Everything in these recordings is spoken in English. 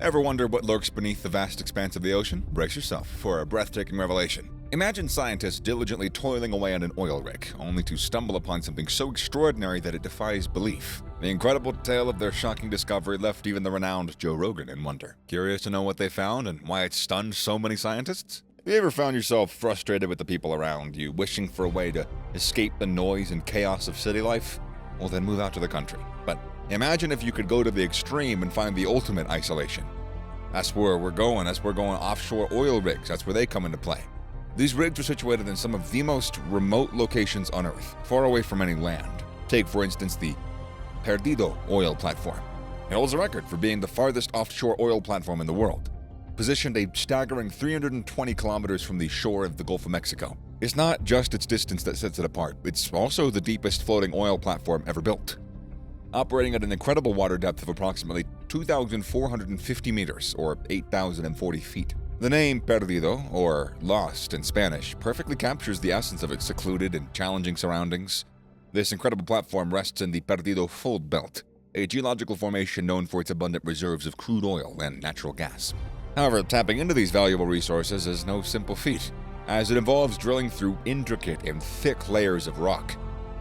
Ever wonder what lurks beneath the vast expanse of the ocean? Brace yourself for a breathtaking revelation. Imagine scientists diligently toiling away on an oil rig, only to stumble upon something so extraordinary that it defies belief. The incredible tale of their shocking discovery left even the renowned Joe Rogan in wonder. Curious to know what they found and why it stunned so many scientists? Have you ever found yourself frustrated with the people around you, wishing for a way to escape the noise and chaos of city life? Well, then move out to the country. But imagine if you could go to the extreme and find the ultimate isolation. That's where we're going. We're going offshore oil rigs. That's where they come into play. These rigs are situated in some of the most remote locations on Earth, far away from any land. Take, for instance, the Perdido oil platform. It holds a record for being the farthest offshore oil platform in the world, positioned a staggering 320 kilometers from the shore of the Gulf of Mexico. It's not just its distance that sets it apart, it's also the deepest floating oil platform ever built. Operating at an incredible water depth of approximately 2,450 meters, or 8,040 feet. The name Perdido, or lost in Spanish, perfectly captures the essence of its secluded and challenging surroundings. This incredible platform rests in the Perdido Fold Belt, a geological formation known for its abundant reserves of crude oil and natural gas. However, tapping into these valuable resources is no simple feat, as it involves drilling through intricate and thick layers of rock,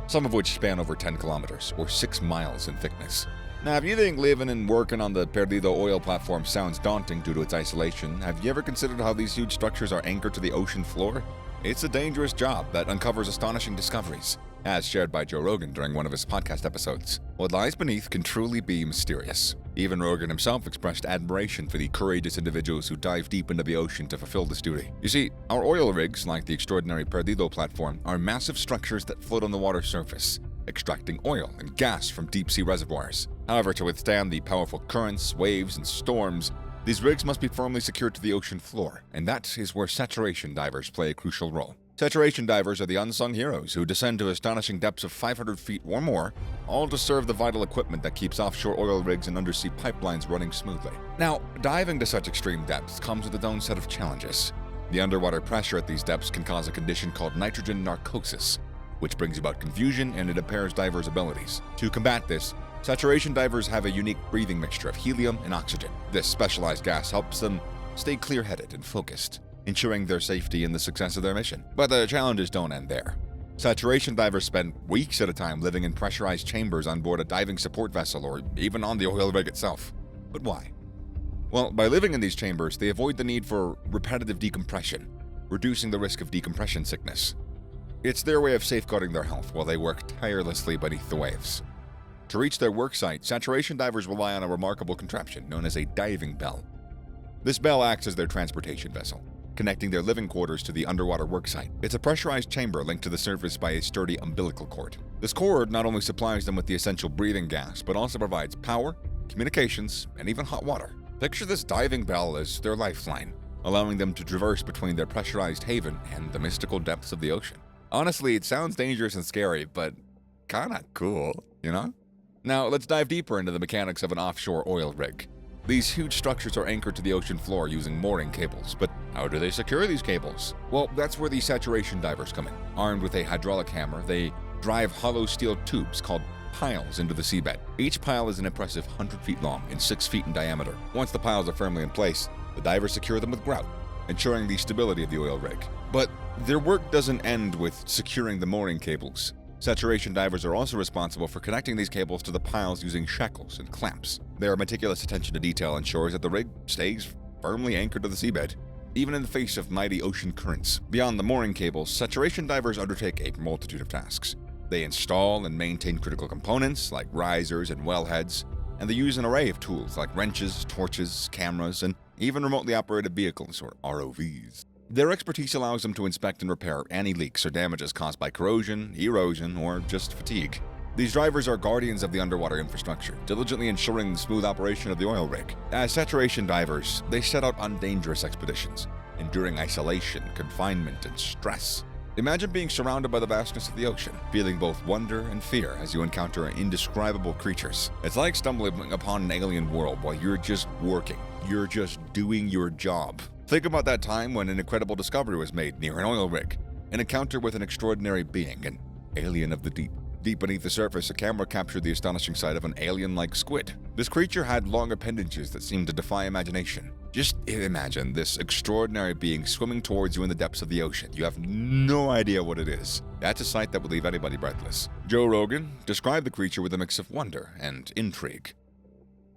some of which span over 10 kilometers, or 6 miles in thickness. Now, if you think living and working on the Perdido oil platform sounds daunting due to its isolation, have you ever considered how these huge structures are anchored to the ocean floor? It's a dangerous job that uncovers astonishing discoveries, as shared by Joe Rogan during one of his podcast episodes. What lies beneath can truly be mysterious. Even Rogan himself expressed admiration for the courageous individuals who dive deep into the ocean to fulfill this duty. You see, our oil rigs, like the extraordinary Perdido platform, are massive structures that float on the water's surface, extracting oil and gas from deep-sea reservoirs. However, to withstand the powerful currents, waves, and storms, these rigs must be firmly secured to the ocean floor, and that is where saturation divers play a crucial role. Saturation divers are the unsung heroes who descend to astonishing depths of 500 feet or more, all to serve the vital equipment that keeps offshore oil rigs and undersea pipelines running smoothly. Now, diving to such extreme depths comes with its own set of challenges. The underwater pressure at these depths can cause a condition called nitrogen narcosis, which brings about confusion and it impairs divers' abilities. To combat this, saturation divers have a unique breathing mixture of helium and oxygen. This specialized gas helps them stay clear-headed and focused, ensuring their safety and the success of their mission. But the challenges don't end there. Saturation divers spend weeks at a time living in pressurized chambers on board a diving support vessel or even on the oil rig itself. But why? Well, by living in these chambers, they avoid the need for repetitive decompression, reducing the risk of decompression sickness. It's their way of safeguarding their health while they work tirelessly beneath the waves. To reach their work site, saturation divers rely on a remarkable contraption known as a diving bell. This bell acts as their transportation vessel, connecting their living quarters to the underwater worksite. It's a pressurized chamber linked to the surface by a sturdy umbilical cord. This cord not only supplies them with the essential breathing gas, but also provides power, communications, and even hot water. Picture this diving bell as their lifeline, allowing them to traverse between their pressurized haven and the mystical depths of the ocean. Honestly, it sounds dangerous and scary, but kinda cool, you know? Now, let's dive deeper into the mechanics of an offshore oil rig. These huge structures are anchored to the ocean floor using mooring cables, but how do they secure these cables? Well, that's where the saturation divers come in. Armed with a hydraulic hammer, they drive hollow steel tubes called piles into the seabed. Each pile is an impressive 100 feet long and 6 feet in diameter. Once the piles are firmly in place, the divers secure them with grout, ensuring the stability of the oil rig. But their work doesn't end with securing the mooring cables. Saturation divers are also responsible for connecting these cables to the piles using shackles and clamps. Their meticulous attention to detail ensures that the rig stays firmly anchored to the seabed, even in the face of mighty ocean currents. Beyond the mooring cables, saturation divers undertake a multitude of tasks. They install and maintain critical components like risers and wellheads, and they use an array of tools like wrenches, torches, cameras, and even remotely operated vehicles, or ROVs. Their expertise allows them to inspect and repair any leaks or damages caused by corrosion, erosion, or just fatigue. These drivers are guardians of the underwater infrastructure, diligently ensuring the smooth operation of the oil rig. As saturation divers, they set out on dangerous expeditions, enduring isolation, confinement, and stress. Imagine being surrounded by the vastness of the ocean, feeling both wonder and fear as you encounter indescribable creatures. It's like stumbling upon an alien world while you're just working. You're just doing your job. Think about that time when an incredible discovery was made near an oil rig, an encounter with an extraordinary being, an alien of the deep. Deep beneath the surface, a camera captured the astonishing sight of an alien-like squid. This creature had long appendages that seemed to defy imagination. Just imagine this extraordinary being swimming towards you in the depths of the ocean. You have no idea what it is. That's a sight that would leave anybody breathless. Joe Rogan described the creature with a mix of wonder and intrigue.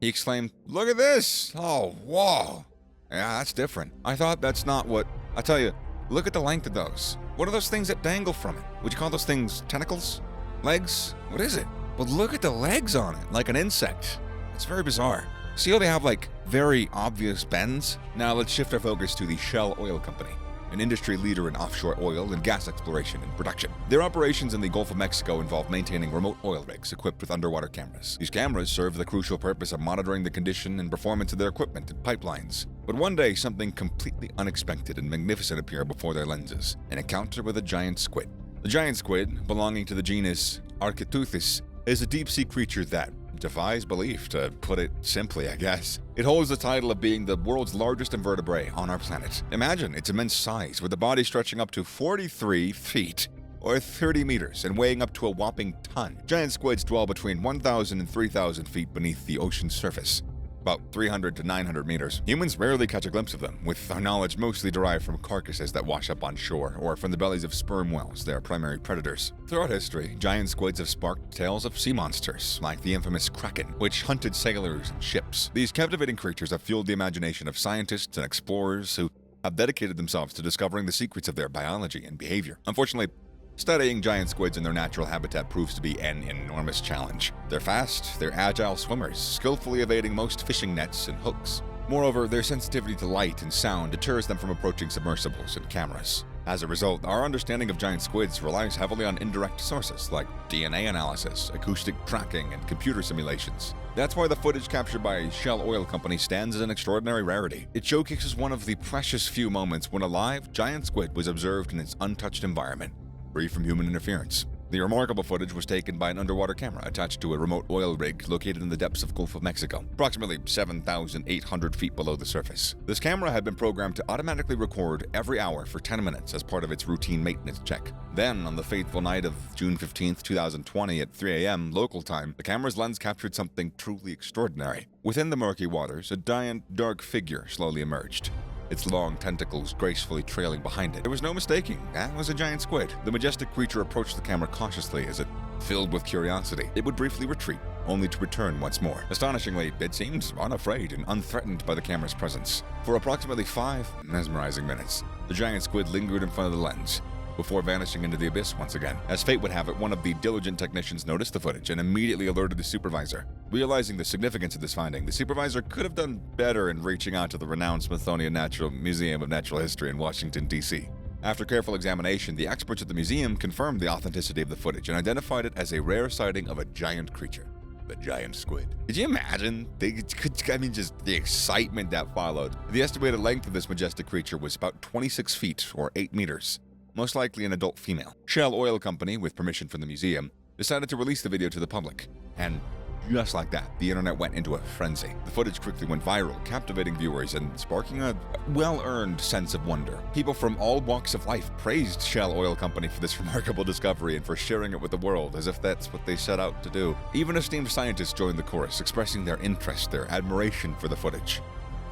He exclaimed, "Look at this! Oh, whoa! Yeah, that's different. I thought that's not what... I tell you, look at the length of those. What are those things that dangle from it? Would you call those things tentacles? Legs? What is it? But look at the legs on it, like an insect. It's very bizarre. See how they have, like, very obvious bends? Now let's shift our focus to the Shell Oil Company, an industry leader in offshore oil and gas exploration and production. Their operations in the Gulf of Mexico involve maintaining remote oil rigs equipped with underwater cameras. These cameras serve the crucial purpose of monitoring the condition and performance of their equipment and pipelines. But one day, something completely unexpected and magnificent appeared before their lenses: an encounter with a giant squid. The giant squid, belonging to the genus Architeuthis, is a deep-sea creature that defies belief, to put it simply, I guess. It holds the title of being the world's largest invertebrate on our planet. Imagine its immense size, with a body stretching up to 43 feet, or 30 meters, and weighing up to a whopping ton. Giant squids dwell between 1,000 and 3,000 feet beneath the ocean's surface, about 300 to 900 meters. Humans rarely catch a glimpse of them, with our knowledge mostly derived from carcasses that wash up on shore, or from the bellies of sperm whales, their primary predators. Throughout history, giant squids have sparked tales of sea monsters, like the infamous Kraken, which hunted sailors and ships. These captivating creatures have fueled the imagination of scientists and explorers who have dedicated themselves to discovering the secrets of their biology and behavior. Unfortunately, studying giant squids in their natural habitat proves to be an enormous challenge. They're fast, they're agile swimmers, skillfully evading most fishing nets and hooks. Moreover, their sensitivity to light and sound deters them from approaching submersibles and cameras. As a result, our understanding of giant squids relies heavily on indirect sources like DNA analysis, acoustic tracking, and computer simulations. That's why the footage captured by Shell Oil Company stands as an extraordinary rarity. It showcases one of the precious few moments when a live giant squid was observed in its untouched environment, free from human interference. The remarkable footage was taken by an underwater camera attached to a remote oil rig located in the depths of Gulf of Mexico, approximately 7,800 feet below the surface. This camera had been programmed to automatically record every hour for 10 minutes as part of its routine maintenance check. Then, on the fateful night of June 15, 2020 at 3 a.m. local time, the camera's lens captured something truly extraordinary. Within the murky waters, a giant, dark figure slowly emerged, its long tentacles gracefully trailing behind it. There was no mistaking, that was a giant squid. The majestic creature approached the camera cautiously as it filled with curiosity. It would briefly retreat, only to return once more. Astonishingly, it seemed unafraid and unthreatened by the camera's presence. For approximately 5 mesmerizing minutes, the giant squid lingered in front of the lens, before vanishing into the abyss once again. As fate would have it, one of the diligent technicians noticed the footage and immediately alerted the supervisor. Realizing the significance of this finding, the supervisor could have done better in reaching out to the renowned Smithsonian Museum of Natural History in Washington, D.C. After careful examination, the experts at the museum confirmed the authenticity of the footage and identified it as a rare sighting of a giant creature, the giant squid. Could you imagine? Just the excitement that followed. The estimated length of this majestic creature was about 26 feet or 8 meters. Most likely an adult female. Shell Oil Company, with permission from the museum, decided to release the video to the public. And just like that, the internet went into a frenzy. The footage quickly went viral, captivating viewers and sparking a well-earned sense of wonder. People from all walks of life praised Shell Oil Company for this remarkable discovery and for sharing it with the world, as if that's what they set out to do. Even esteemed scientists joined the chorus, expressing their interest, their admiration for the footage.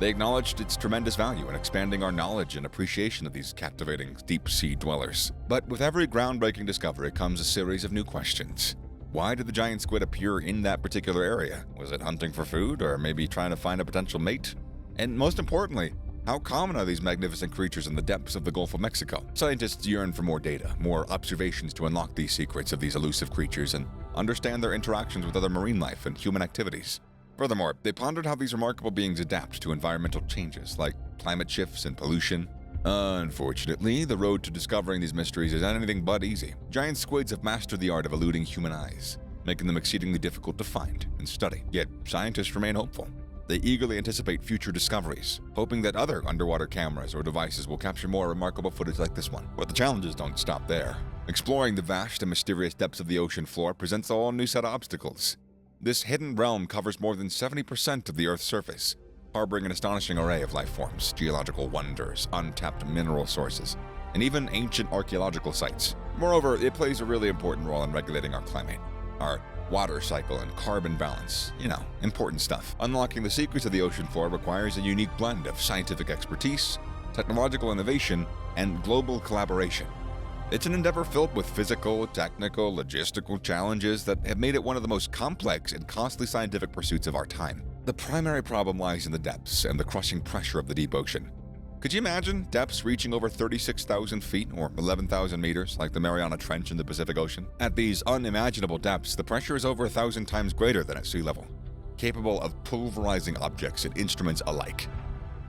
They acknowledged its tremendous value in expanding our knowledge and appreciation of these captivating deep-sea dwellers. But with every groundbreaking discovery comes a series of new questions. Why did the giant squid appear in that particular area? Was it hunting for food, or maybe trying to find a potential mate? And most importantly, how common are these magnificent creatures in the depths of the Gulf of Mexico? Scientists yearn for more data, more observations to unlock these secrets of these elusive creatures and understand their interactions with other marine life and human activities. Furthermore, they pondered how these remarkable beings adapt to environmental changes like climate shifts and pollution. Unfortunately, the road to discovering these mysteries is anything but easy. Giant squids have mastered the art of eluding human eyes, making them exceedingly difficult to find and study. Yet, scientists remain hopeful. They eagerly anticipate future discoveries, hoping that other underwater cameras or devices will capture more remarkable footage like this one. But the challenges don't stop there. Exploring the vast and mysterious depths of the ocean floor presents a whole new set of obstacles. This hidden realm covers more than 70% of the Earth's surface, harboring an astonishing array of life forms, geological wonders, untapped mineral sources, and even ancient archaeological sites. Moreover, it plays a really important role in regulating our climate, our water cycle, and carbon balance. Important stuff. Unlocking the secrets of the ocean floor requires a unique blend of scientific expertise, technological innovation, and global collaboration. It's an endeavor filled with physical, technical, logistical challenges that have made it one of the most complex and costly scientific pursuits of our time. The primary problem lies in the depths and the crushing pressure of the deep ocean. Could you imagine depths reaching over 36,000 feet or 11,000 meters, like the Mariana Trench in the Pacific Ocean? At these unimaginable depths, the pressure is over 1,000 times greater than at sea level, capable of pulverizing objects and instruments alike.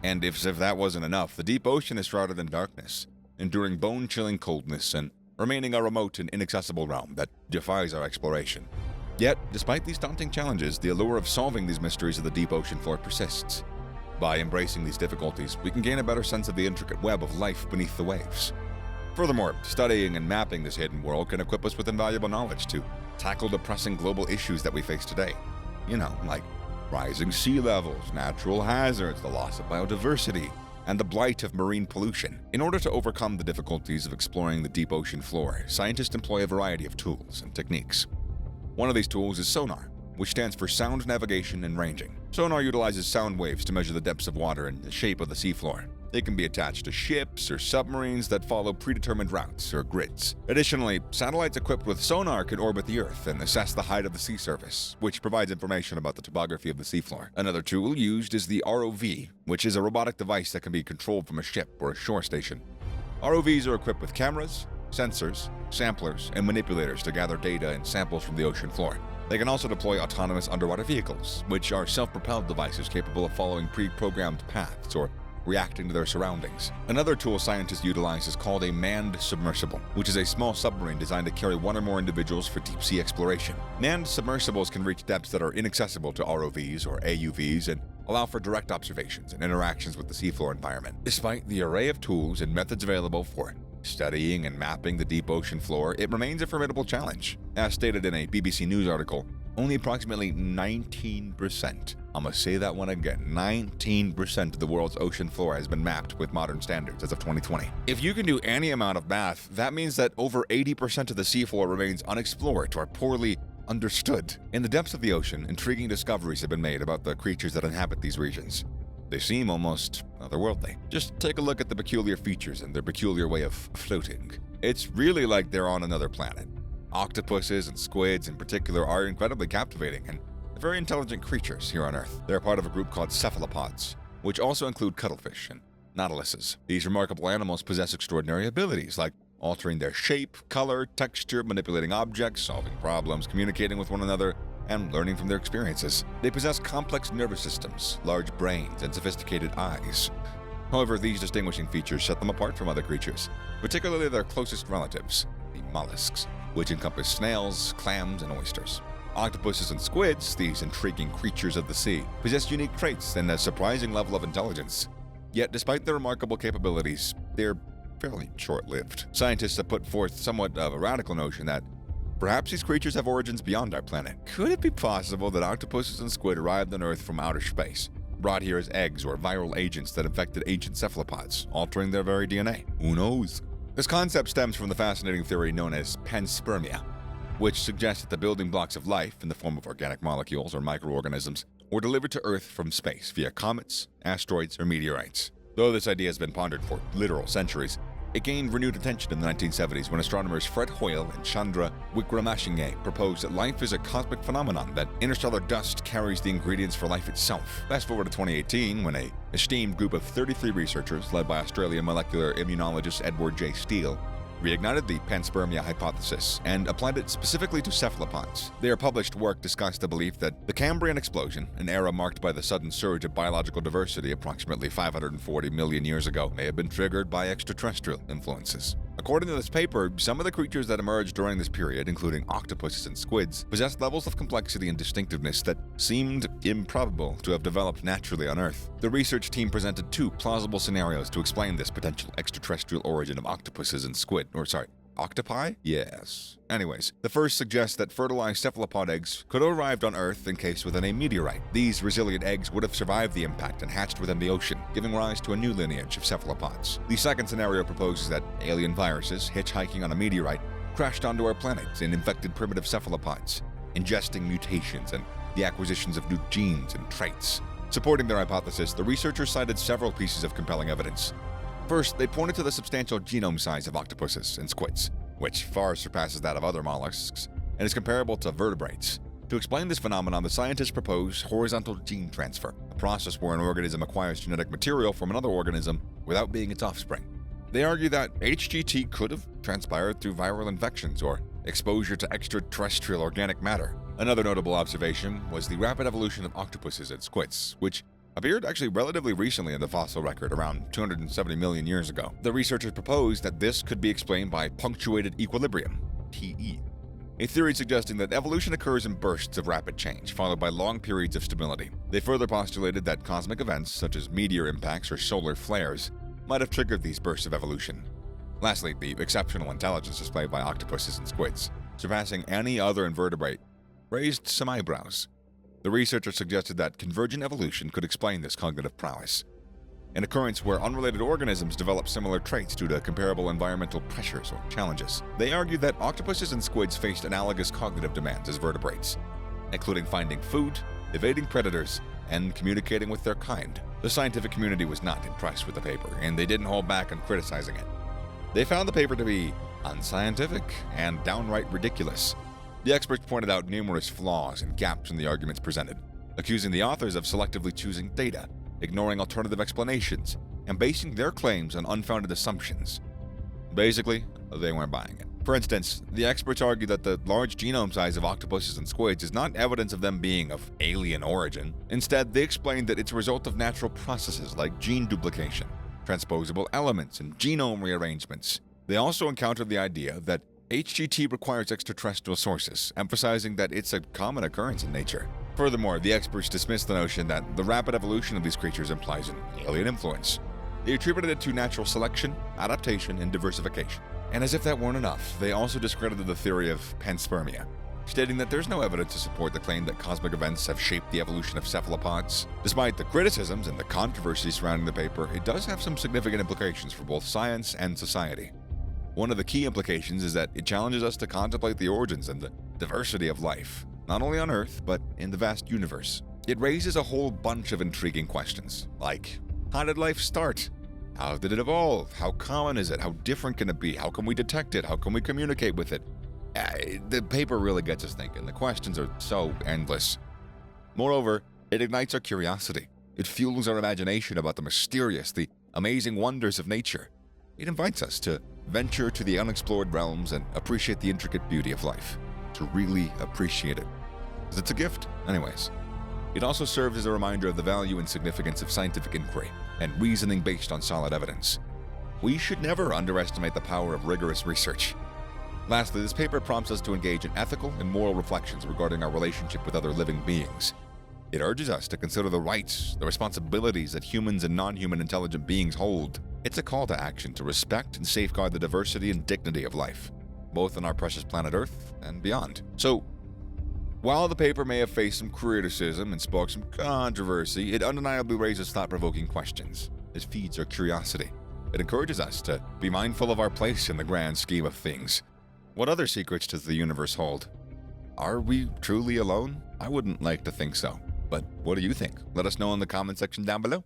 And if that wasn't enough, the deep ocean is shrouded in darkness, enduring bone-chilling coldness and remaining a remote and inaccessible realm that defies our exploration. Yet, despite these daunting challenges, the allure of solving these mysteries of the deep ocean floor persists. By embracing these difficulties, we can gain a better sense of the intricate web of life beneath the waves. Furthermore, studying and mapping this hidden world can equip us with invaluable knowledge to tackle the pressing global issues that we face today. Like rising sea levels, natural hazards, the loss of biodiversity, and the blight of marine pollution. In order to overcome the difficulties of exploring the deep ocean floor, scientists employ a variety of tools and techniques. One of these tools is sonar, which stands for sound navigation and ranging. Sonar utilizes sound waves to measure the depths of water and the shape of the seafloor. It can be attached to ships or submarines that follow predetermined routes or grids. Additionally, satellites equipped with sonar can orbit the Earth and assess the height of the sea surface, which provides information about the topography of the seafloor. Another tool used is the ROV, which is a robotic device that can be controlled from a ship or a shore station. ROVs are equipped with cameras, sensors, samplers, and manipulators to gather data and samples from the ocean floor. They can also deploy autonomous underwater vehicles, which are self-propelled devices capable of following pre-programmed paths or reacting to their surroundings. Another tool scientists utilize is called a manned submersible, which is a small submarine designed to carry one or more individuals for deep-sea exploration. Manned submersibles can reach depths that are inaccessible to ROVs or AUVs and allow for direct observations and interactions with the seafloor environment. Despite the array of tools and methods available for studying and mapping the deep ocean floor, it remains a formidable challenge. As stated in a BBC News article, only approximately 19%, I'm gonna say that one again, 19% of the world's ocean floor has been mapped with modern standards as of 2020. If you can do any amount of math, that means that over 80% of the seafloor remains unexplored or poorly understood. In the depths of the ocean, intriguing discoveries have been made about the creatures that inhabit these regions. They seem almost otherworldly. Just take a look at the peculiar features and their peculiar way of floating. It's really like they're on another planet. Octopuses and squids in particular are incredibly captivating and very intelligent creatures here on Earth. They're part of a group called cephalopods, which also include cuttlefish and nautiluses. These remarkable animals possess extraordinary abilities like altering their shape, color, texture, manipulating objects, solving problems, communicating with one another, and learning from their experiences. They possess complex nervous systems, large brains, and sophisticated eyes. However, these distinguishing features set them apart from other creatures, particularly their closest relatives, the mollusks, which encompass snails, clams, and oysters. Octopuses and squids, these intriguing creatures of the sea, possess unique traits and a surprising level of intelligence. Yet, despite their remarkable capabilities, they're fairly short-lived. Scientists have put forth somewhat of a radical notion that perhaps these creatures have origins beyond our planet. Could it be possible that octopuses and squid arrived on Earth from outer space, brought here as eggs or viral agents that infected ancient cephalopods, altering their very DNA? Who knows? This concept stems from the fascinating theory known as panspermia, which suggests that the building blocks of life, in the form of organic molecules or microorganisms, were delivered to Earth from space via comets, asteroids, or meteorites. Though this idea has been pondered for literal centuries, it gained renewed attention in the 1970s when astronomers Fred Hoyle and Chandra Wickramasinghe proposed that life is a cosmic phenomenon, that interstellar dust carries the ingredients for life itself. Fast forward to 2018 when an esteemed group of 33 researchers led by Australian molecular immunologist Edward J. Steele reignited the panspermia hypothesis and applied it specifically to cephalopods. Their published work discussed the belief that the Cambrian explosion, an era marked by the sudden surge of biological diversity approximately 540 million years ago, may have been triggered by extraterrestrial influences. According to this paper, some of the creatures that emerged during this period, including octopuses and squids, possessed levels of complexity and distinctiveness that seemed improbable to have developed naturally on Earth. The research team presented two plausible scenarios to explain this potential extraterrestrial origin of octopuses and octopi? Yes. Anyways, the first suggests that fertilized cephalopod eggs could have arrived on Earth encased within a meteorite. These resilient eggs would have survived the impact and hatched within the ocean, giving rise to a new lineage of cephalopods. The second scenario proposes that alien viruses hitchhiking on a meteorite crashed onto our planet and infected primitive cephalopods, ingesting mutations and the acquisitions of new genes and traits. Supporting their hypothesis, the researchers cited several pieces of compelling evidence. First, they pointed to the substantial genome size of octopuses and squids, which far surpasses that of other mollusks and is comparable to vertebrates. To explain this phenomenon, the scientists propose horizontal gene transfer, a process where an organism acquires genetic material from another organism without being its offspring. They argue that HGT could have transpired through viral infections or exposure to extraterrestrial organic matter. Another notable observation was the rapid evolution of octopuses and squids, which appeared actually relatively recently in the fossil record, around 270 million years ago. The researchers proposed that this could be explained by punctuated equilibrium, TE, a theory suggesting that evolution occurs in bursts of rapid change, followed by long periods of stability. They further postulated that cosmic events, such as meteor impacts or solar flares, might have triggered these bursts of evolution. Lastly, the exceptional intelligence displayed by octopuses and squids, surpassing any other invertebrate, raised some eyebrows. The researchers suggested that convergent evolution could explain this cognitive prowess, an occurrence where unrelated organisms develop similar traits due to comparable environmental pressures or challenges. They argued that octopuses and squids faced analogous cognitive demands as vertebrates, including finding food, evading predators, and communicating with their kind. The scientific community was not impressed with the paper, and they didn't hold back on criticizing it. They found the paper to be unscientific and downright ridiculous. The experts pointed out numerous flaws and gaps in the arguments presented, accusing the authors of selectively choosing data, ignoring alternative explanations, and basing their claims on unfounded assumptions. Basically, they weren't buying it. For instance, the experts argue that the large genome size of octopuses and squids is not evidence of them being of alien origin. Instead, they explain that it's a result of natural processes like gene duplication, transposable elements, and genome rearrangements. They also encountered the idea that HGT requires extraterrestrial sources, emphasizing that it's a common occurrence in nature. Furthermore, the experts dismissed the notion that the rapid evolution of these creatures implies an alien influence. They attributed it to natural selection, adaptation, and diversification. And as if that weren't enough, they also discredited the theory of panspermia, stating that there's no evidence to support the claim that cosmic events have shaped the evolution of cephalopods. Despite the criticisms and the controversy surrounding the paper, it does have some significant implications for both science and society. One of the key implications is that it challenges us to contemplate the origins and the diversity of life, not only on Earth, but in the vast universe. It raises a whole bunch of intriguing questions, like, how did life start? How did it evolve? How common is it? How different can it be? How can we detect it? How can we communicate with it? The paper really gets us thinking. The questions are so endless. Moreover, it ignites our curiosity. It fuels our imagination about the mysterious, the amazing wonders of nature. It invites us to venture to the unexplored realms and appreciate the intricate beauty of life. To really appreciate it. Because it's a gift, anyways. It also serves as a reminder of the value and significance of scientific inquiry and reasoning based on solid evidence. We should never underestimate the power of rigorous research. Lastly, this paper prompts us to engage in ethical and moral reflections regarding our relationship with other living beings. It urges us to consider the rights, the responsibilities that humans and non-human intelligent beings hold. It's a call to action to respect and safeguard the diversity and dignity of life, both on our precious planet Earth and beyond. So, while the paper may have faced some criticism and sparked some controversy, it undeniably raises thought-provoking questions. It feeds our curiosity. It encourages us to be mindful of our place in the grand scheme of things. What other secrets does the universe hold? Are we truly alone? I wouldn't like to think so. But what do you think? Let us know in the comment section down below.